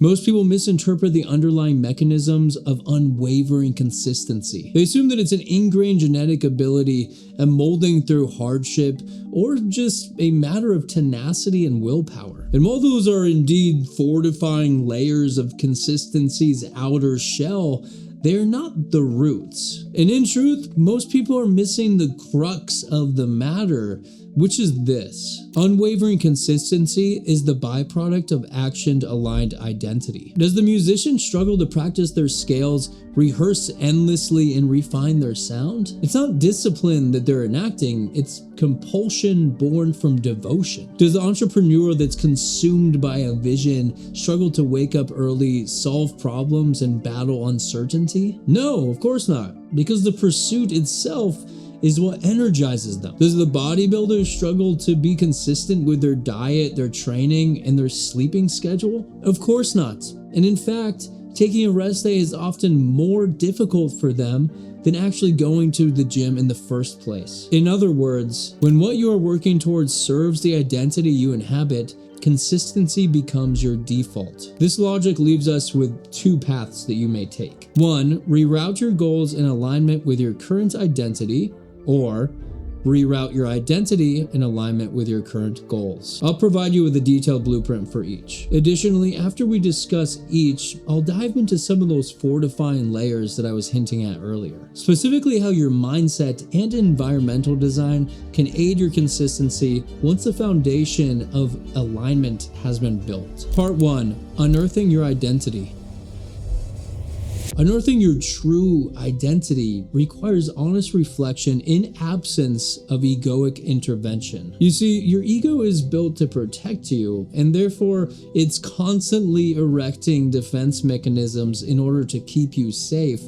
Most people misinterpret the underlying mechanisms of unwavering consistency. They assume that it's an ingrained genetic ability, a molding through hardship, or just a matter of tenacity and willpower. And while those are indeed fortifying layers of consistency's outer shell, they're not the roots. And in truth, most people are missing the crux of the matter, which is this. Unwavering consistency is the byproduct of action-aligned identity. Does the musician struggle to practice their scales, rehearse endlessly, and refine their sound? It's not discipline that they're enacting, it's compulsion born from devotion. Does the entrepreneur that's consumed by a vision struggle to wake up early, solve problems, and battle uncertainty? No, of course not, because the pursuit itself is what energizes them. Does the bodybuilder struggle to be consistent with their diet, their training, and their sleeping schedule? Of course not. And in fact, taking a rest day is often more difficult for them than actually going to the gym in the first place. In other words, when what you are working towards serves the identity you inhabit, consistency becomes your default. This logic leaves us with two paths that you may take. One, reroute your goals in alignment with your current identity, or reroute your identity in alignment with your current goals. I'll provide you with a detailed blueprint for each. Additionally, after we discuss each, I'll dive into some of those fortifying layers that I was hinting at earlier. Specifically how your mindset and environmental design can aid your consistency once the foundation of alignment has been built. Part 1. Unearthing your identity. Unearthing your true identity requires honest reflection in absence of egoic intervention. You see, your ego is built to protect you, and therefore it's constantly erecting defense mechanisms in order to keep you safe,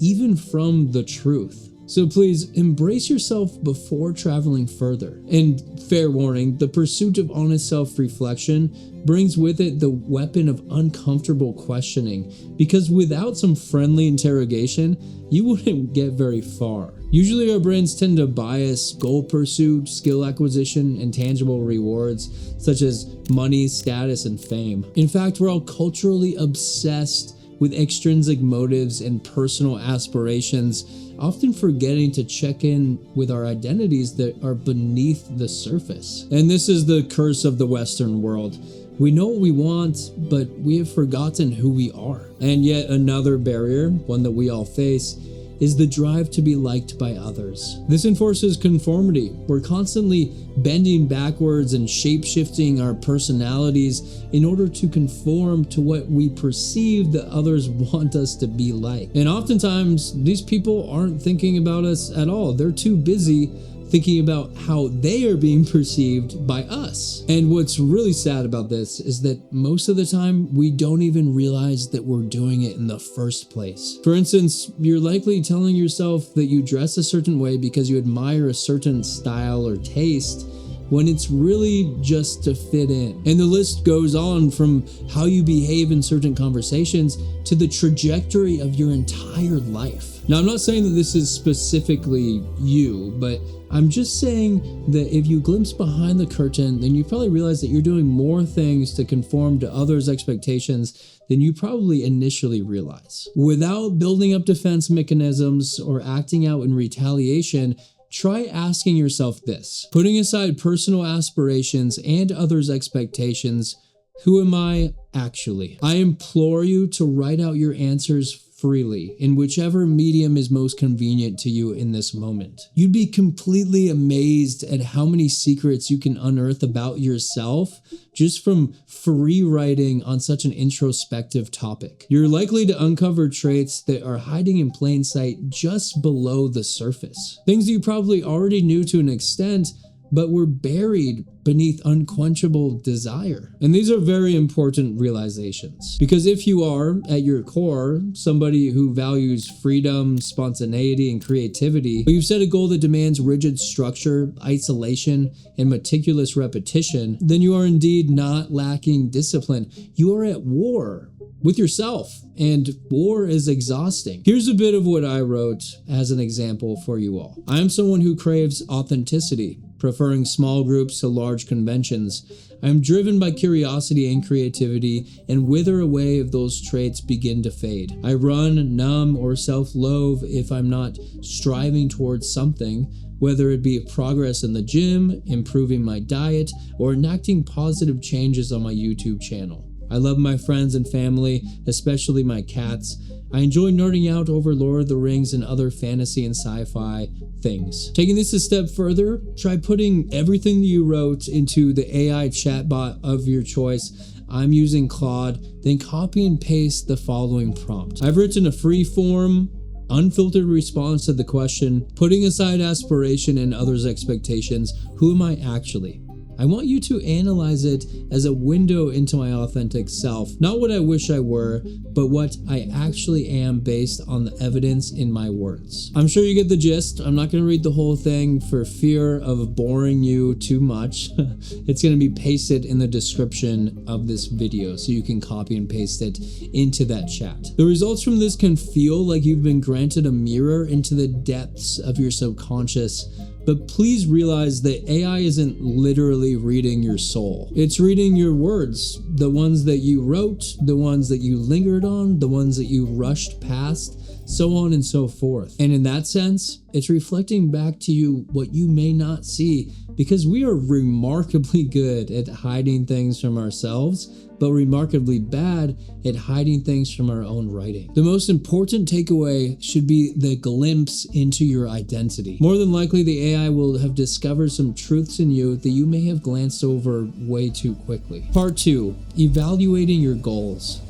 even from the truth. So please embrace yourself before traveling further. And fair warning, the pursuit of honest self-reflection brings with it the weapon of uncomfortable questioning, because without some friendly interrogation, you wouldn't get very far. Usually our brains tend to bias goal pursuit, skill acquisition, and tangible rewards such as money, status, and fame. In fact, we're all culturally obsessed with extrinsic motives and personal aspirations, often forgetting to check in with our identities that are beneath the surface. And this is the curse of the Western world. We know what we want, but we have forgotten who we are. And yet another barrier, one that we all face, is the drive to be liked by others. This enforces conformity. We're constantly bending backwards and shape-shifting our personalities in order to conform to what we perceive that others want us to be like. And oftentimes, these people aren't thinking about us at all. They're too busy thinking about how they are being perceived by us. And what's really sad about this is that most of the time, we don't even realize that we're doing it in the first place. For instance, you're likely telling yourself that you dress a certain way because you admire a certain style or taste, when it's really just to fit in. And the list goes on from how you behave in certain conversations to the trajectory of your entire life. Now, I'm not saying that this is specifically you, but I'm just saying that if you glimpse behind the curtain, then you probably realize that you're doing more things to conform to others' expectations than you probably initially realize. Without building up defense mechanisms or acting out in retaliation, try asking yourself this. Putting aside personal aspirations and others' expectations, who am I actually? I implore you to write out your answers freely in whichever medium is most convenient to you in this moment. You'd be completely amazed at how many secrets you can unearth about yourself just from free writing on such an introspective topic. You're likely to uncover traits that are hiding in plain sight just below the surface. Things that you probably already knew to an extent, but were buried beneath unquenchable desire. And these are very important realizations, because if you are, at your core, somebody who values freedom, spontaneity, and creativity, but you've set a goal that demands rigid structure, isolation, and meticulous repetition, then you are indeed not lacking discipline. You are at war with yourself, and war is exhausting. Here's a bit of what I wrote as an example for you all. I am someone who craves authenticity, preferring small groups to large conventions. I am driven by curiosity and creativity and wither away if those traits begin to fade. I run, numb, or self-loathe if I'm not striving towards something, whether it be progress in the gym, improving my diet, or enacting positive changes on my YouTube channel. I love my friends and family, especially my cats. I enjoy nerding out over Lord of the Rings and other fantasy and sci-fi things. Taking this a step further, try putting everything you wrote into the AI chatbot of your choice. I'm using Claude, then copy and paste the following prompt. I've written a free-form, unfiltered response to the question, putting aside aspiration and others' expectations, who am I actually? I want you to analyze it as a window into my authentic self, not what I wish I were, but what I actually am based on the evidence in my words. I'm sure you get the gist. I'm not going to read the whole thing for fear of boring you too much. It's going to be pasted in the description of this video, so you can copy and paste it into that chat. The results from this can feel like you've been granted a mirror into the depths of your subconscious. But please realize that AI isn't literally reading your soul. It's reading your words, the ones that you wrote, the ones that you lingered on, the ones that you rushed past, so on and so forth. And in that sense, it's reflecting back to you what you may not see, because we are remarkably good at hiding things from ourselves, but remarkably bad at hiding things from our own writing. The most important takeaway should be the glimpse into your identity. More than likely, the AI will have discovered some truths in you that you may have glanced over way too quickly. Part 2, evaluating your goals.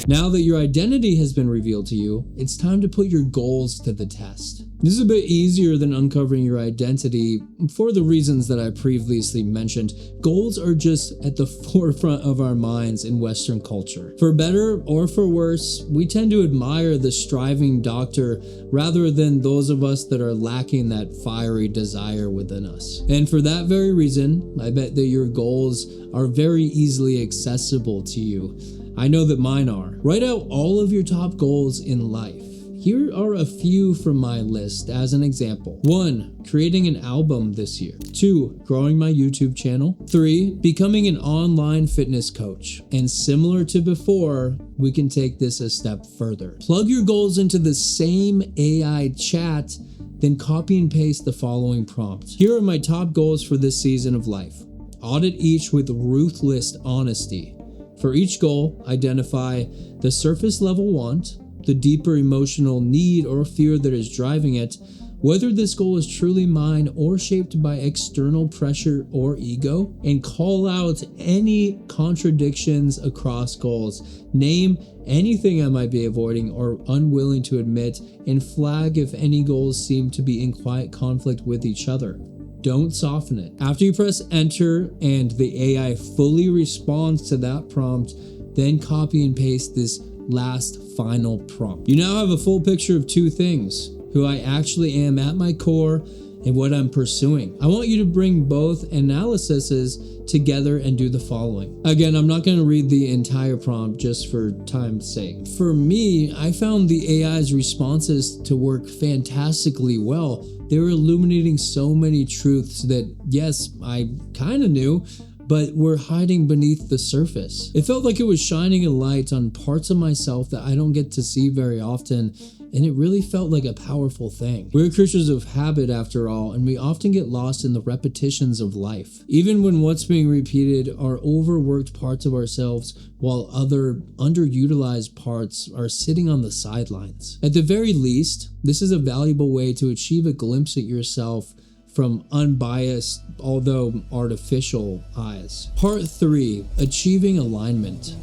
Now that your identity has been revealed to you, it's time to put your goals to the test. This is a bit easier than uncovering your identity for the reasons that I previously mentioned. Goals are just at the forefront of our minds in Western culture. For better or for worse, we tend to admire the striving doctor rather than those of us that are lacking that fiery desire within us. And for that very reason, I bet that your goals are very easily accessible to you. I know that mine are. Write out all of your top goals in life. Here are a few from my list as an example. 1. Creating an album this year. 2. Growing my YouTube channel. 3. Becoming an online fitness coach. And similar to before, we can take this a step further. Plug your goals into the same AI chat, then copy and paste the following prompt. Here are my top goals for this season of life. Audit each with ruthless honesty. For each goal, identify the surface level want, the deeper emotional need or fear that is driving it, whether this goal is truly mine or shaped by external pressure or ego, and call out any contradictions across goals. Name anything I might be avoiding or unwilling to admit, and flag if any goals seem to be in quiet conflict with each other. Don't soften it. After you press enter and the AI fully responds to that prompt, then copy and paste this last final prompt. You now have a full picture of two things: who I actually am at my core and what I'm pursuing. I want you to bring both analyses together and do the following. Again, I'm not going to read the entire prompt just for time's sake. For me, I found the AI's responses to work fantastically well. They were illuminating so many truths that, yes, I kind of knew, but were hiding beneath the surface. It felt like it was shining a light on parts of myself that I don't get to see very often, and it really felt like a powerful thing. We're creatures of habit after all, and we often get lost in the repetitions of life, even when what's being repeated are overworked parts of ourselves, while other underutilized parts are sitting on the sidelines. At the very least, this is a valuable way to achieve a glimpse at yourself from unbiased, although artificial, eyes. Part 3, achieving alignment.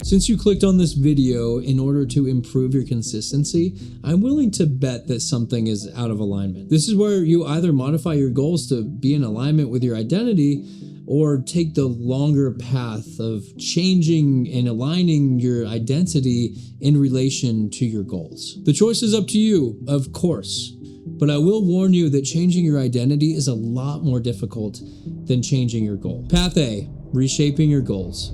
Since you clicked on this video in order to improve your consistency, I'm willing to bet that something is out of alignment. This is where you either modify your goals to be in alignment with your identity, or take the longer path of changing and aligning your identity in relation to your goals. The choice is up to you, of course. But I will warn you that changing your identity is a lot more difficult than changing your goal. Path A, reshaping your goals.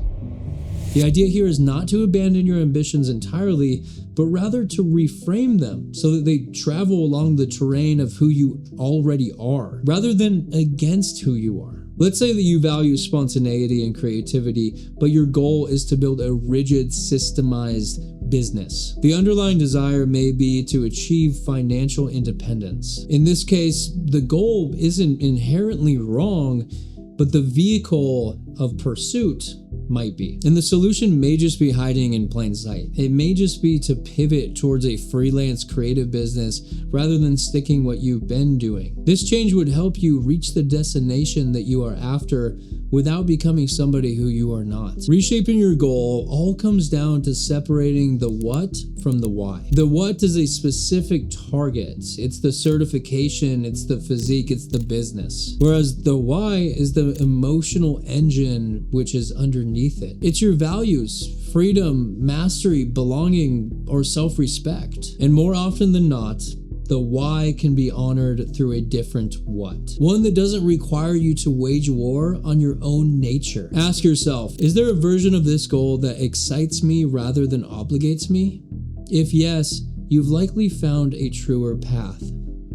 The idea here is not to abandon your ambitions entirely, but rather to reframe them so that they travel along the terrain of who you already are, rather than against who you are. Let's say that you value spontaneity and creativity, but your goal is to build a rigid, systemized business. The underlying desire may be to achieve financial independence. In this case, the goal isn't inherently wrong, but the vehicle of pursuit might be. And the solution may just be hiding in plain sight. It may just be to pivot towards a freelance creative business rather than sticking what you've been doing. This change would help you reach the destination that you are after without becoming somebody who you are not. Reshaping your goal all comes down to separating the what from the why. The what is a specific target. It's the certification, it's the physique, it's the business. Whereas the why is the emotional engine which is underneath it. It's your values, freedom, mastery, belonging, or self-respect. And more often than not, the why can be honored through a different what. One that doesn't require you to wage war on your own nature. Ask yourself, is there a version of this goal that excites me rather than obligates me? If yes, you've likely found a truer path.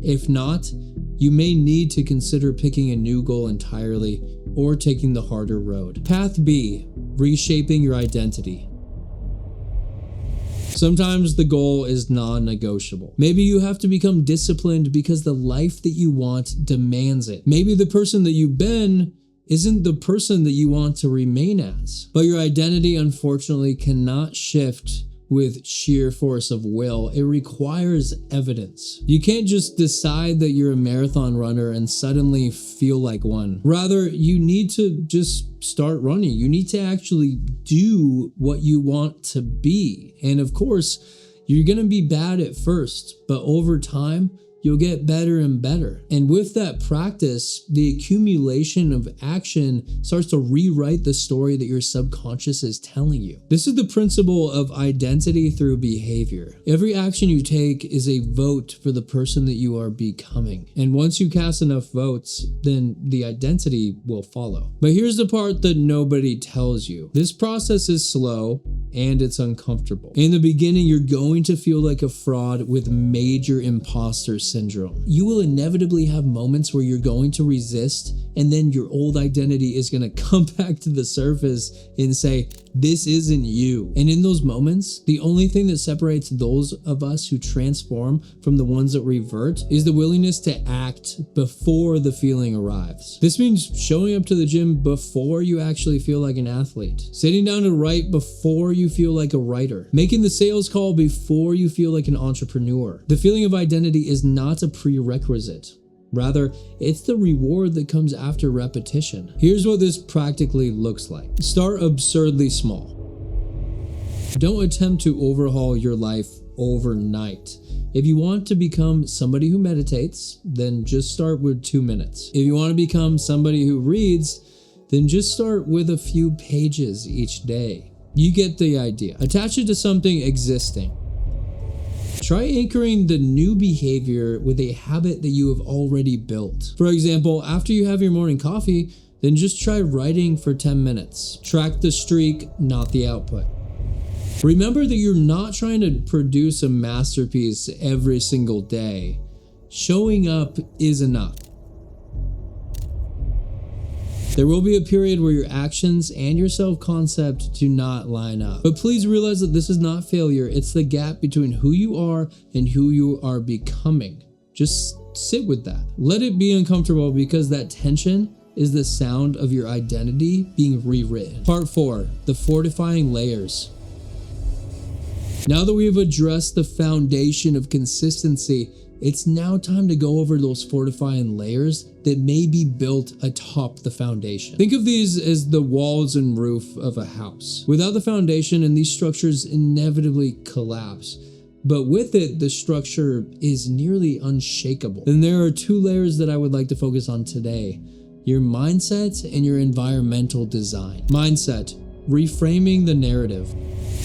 If not, you may need to consider picking a new goal entirely or taking the harder road. Path B, reshaping your identity. Sometimes the goal is non-negotiable. Maybe you have to become disciplined because the life that you want demands it. Maybe the person that you've been isn't the person that you want to remain as. But your identity, unfortunately, cannot shift with sheer force of will. It requires evidence. You can't just decide that you're a marathon runner and suddenly feel like one. Rather, you need to just start running. You need to actually do what you want to be. And of course, you're going to be bad at first, but over time, you'll get better and better. And with that practice, the accumulation of action starts to rewrite the story that your subconscious is telling you. This is the principle of identity through behavior. Every action you take is a vote for the person that you are becoming. And once you cast enough votes, then the identity will follow. But here's the part that nobody tells you. This process is slow and it's uncomfortable. In the beginning, you're going to feel like a fraud with major imposter syndrome. You will inevitably have moments where you're going to resist, and then your old identity is going to come back to the surface and say, this isn't you. And in those moments, the only thing that separates those of us who transform from the ones that revert is the willingness to act before the feeling arrives. This means showing up to the gym before you actually feel like an athlete, sitting down to write before you feel like a writer, making the sales call before you feel like an entrepreneur. The feeling of identity is not a prerequisite. Rather, it's the reward that comes after repetition. Here's what this practically looks like. Start absurdly small. Don't attempt to overhaul your life overnight. If you want to become somebody who meditates, then just start with 2 minutes. If you want to become somebody who reads, then just start with a few pages each day. You get the idea. Attach it to something existing. Try anchoring the new behavior with a habit that you have already built. For example, after you have your morning coffee, then just try writing for 10 minutes. Track the streak, not the output. Remember that you're not trying to produce a masterpiece every single day. Showing up is enough. There will be a period where your actions and your self-concept do not line up. But please realize that this is not failure. It's the gap between who you are and who you are becoming. Just sit with that. Let it be uncomfortable, because that tension is the sound of your identity being rewritten. Part 4, the fortifying layers. Now that we have addressed the foundation of consistency, it's now time to go over those fortifying layers that may be built atop the foundation. Think of these as the walls and roof of a house. Without the foundation, and these structures inevitably collapse. But with it, the structure is nearly unshakable. Then there are 2 layers that I would like to focus on today: your mindset and your environmental design. Mindset, reframing the narrative.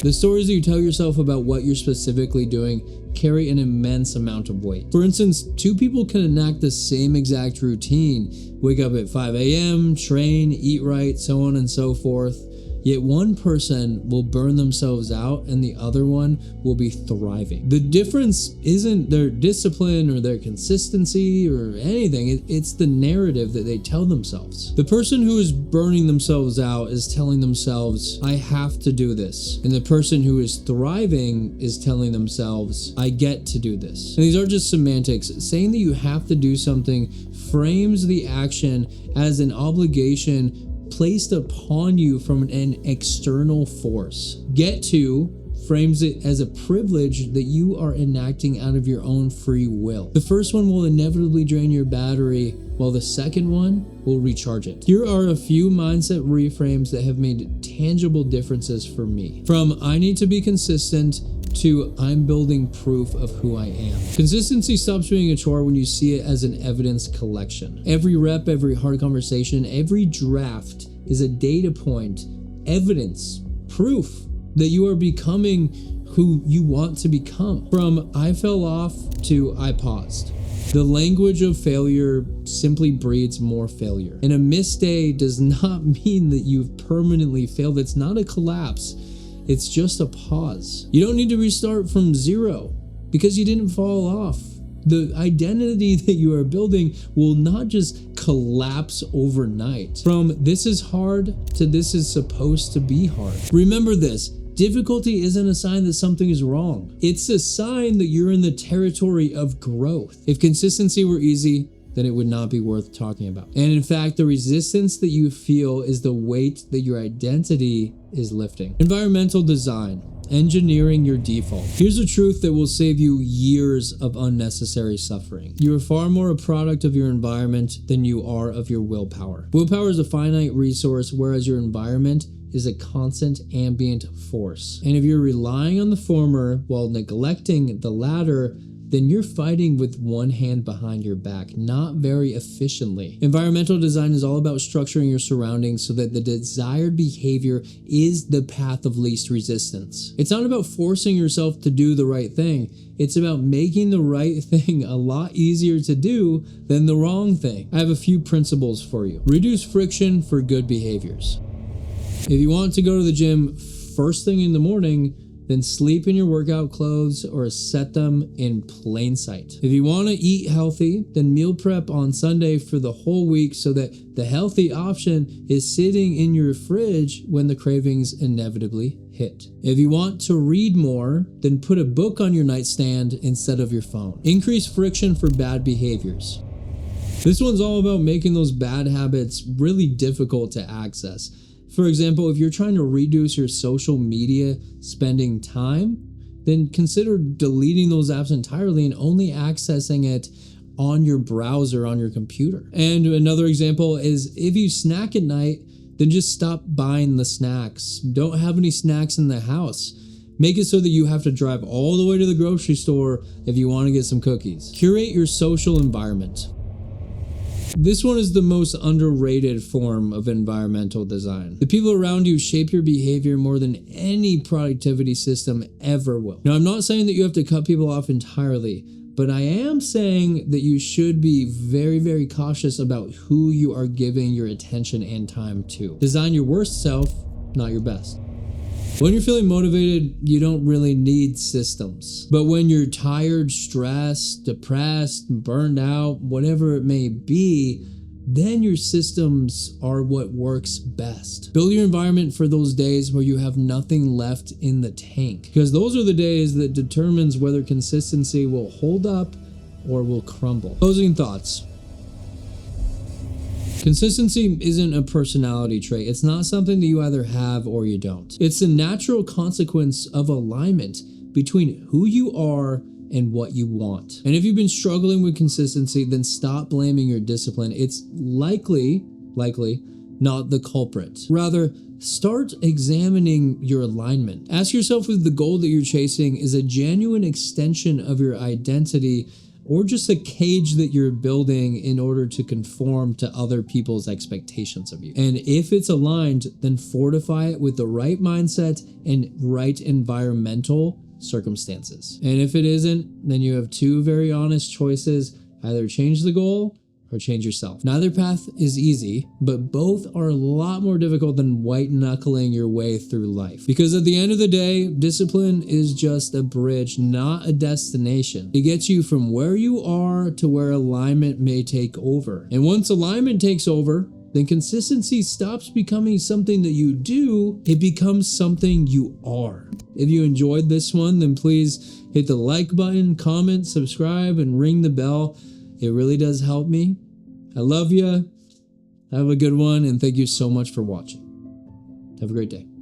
The stories that you tell yourself about what you're specifically doing carry an immense amount of weight. For instance, 2 people can enact the same exact routine: wake up at 5 a.m., train, eat right, so on and so forth. Yet one person will burn themselves out and the other one will be thriving. The difference isn't their discipline or their consistency or anything. It's the narrative that they tell themselves. The person who is burning themselves out is telling themselves, I have to do this. And the person who is thriving is telling themselves, I get to do this. And these are just semantics. Saying that you have to do something frames the action as an obligation placed upon you from an external force. Get to frames it as a privilege that you are enacting out of your own free will. The first one will inevitably drain your battery, while the second one will recharge it. Here are a few mindset reframes that have made tangible differences for me. From I need to be consistent to I'm building proof of who I am. Consistency stops being a chore when you see it as an evidence collection. Every rep, every hard conversation, every draft is a data point, evidence, proof that you are becoming who you want to become. From I fell off to I paused. The language of failure simply breeds more failure. And a missed day does not mean that you've permanently failed. It's not a collapse. It's just a pause. You don't need to restart from zero because you didn't fall off. The identity that you are building will not just collapse overnight. From this is hard to this is supposed to be hard. Remember this. Difficulty isn't a sign that something is wrong. It's a sign that you're in the territory of growth. If consistency were easy, then it would not be worth talking about. And in fact, the resistance that you feel is the weight that your identity is lifting. Environmental design. Engineering your default. Here's a truth that will save you years of unnecessary suffering. You are far more a product of your environment than you are of your willpower. Willpower is a finite resource, whereas your environment is a constant ambient force. And if you're relying on the former while neglecting the latter, then you're fighting with one hand behind your back, not very efficiently. Environmental design is all about structuring your surroundings so that the desired behavior is the path of least resistance. It's not about forcing yourself to do the right thing. It's about making the right thing a lot easier to do than the wrong thing. I have a few principles for you. Reduce friction for good behaviors. If you want to go to the gym first thing in the morning, then sleep in your workout clothes or set them in plain sight. If you want to eat healthy, then meal prep on Sunday for the whole week so that the healthy option is sitting in your fridge when the cravings inevitably hit. If you want to read more, then put a book on your nightstand instead of your phone. Increase friction for bad behaviors. This one's all about making those bad habits really difficult to access. For example, if you're trying to reduce your social media spending time, then consider deleting those apps entirely and only accessing it on your browser on your computer. And another example is if you snack at night, then just stop buying the snacks. Don't have any snacks in the house. Make it so that you have to drive all the way to the grocery store if you want to get some cookies. Curate your social environment. This one is the most underrated form of environmental design. The people around you shape your behavior more than any productivity system ever will. Now, I'm not saying that you have to cut people off entirely, but I am saying that you should be very, very cautious about who you are giving your attention and time to. Design your worst self, not your best. When you're feeling motivated, you don't really need systems. But when you're tired, stressed, depressed, burned out, whatever it may be, then your systems are what works best. Build your environment for those days where you have nothing left in the tank, because those are the days that determines whether consistency will hold up or will crumble. Closing thoughts. Consistency isn't a personality trait. It's not something that you either have or you don't. It's a natural consequence of alignment between who you are and what you want. And if you've been struggling with consistency, then stop blaming your discipline. It's likely not the culprit. Rather, start examining your alignment. Ask yourself if the goal that you're chasing is a genuine extension of your identity or just a cage that you're building in order to conform to other people's expectations of you. And if it's aligned, then fortify it with the right mindset and right environmental circumstances. And if it isn't, then you have two very honest choices. Either change the goal or change yourself. Neither path is easy, but both are a lot more difficult than white knuckling your way through life. Because at the end of the day, discipline is just a bridge, not a destination. It gets you from where you are to where alignment may take over. And once alignment takes over, then consistency stops becoming something that you do, it becomes something you are. If you enjoyed this one, then please hit the like button, comment, subscribe, and ring the bell. It really does help me. I love you. Have a good one, and thank you so much for watching. Have a great day.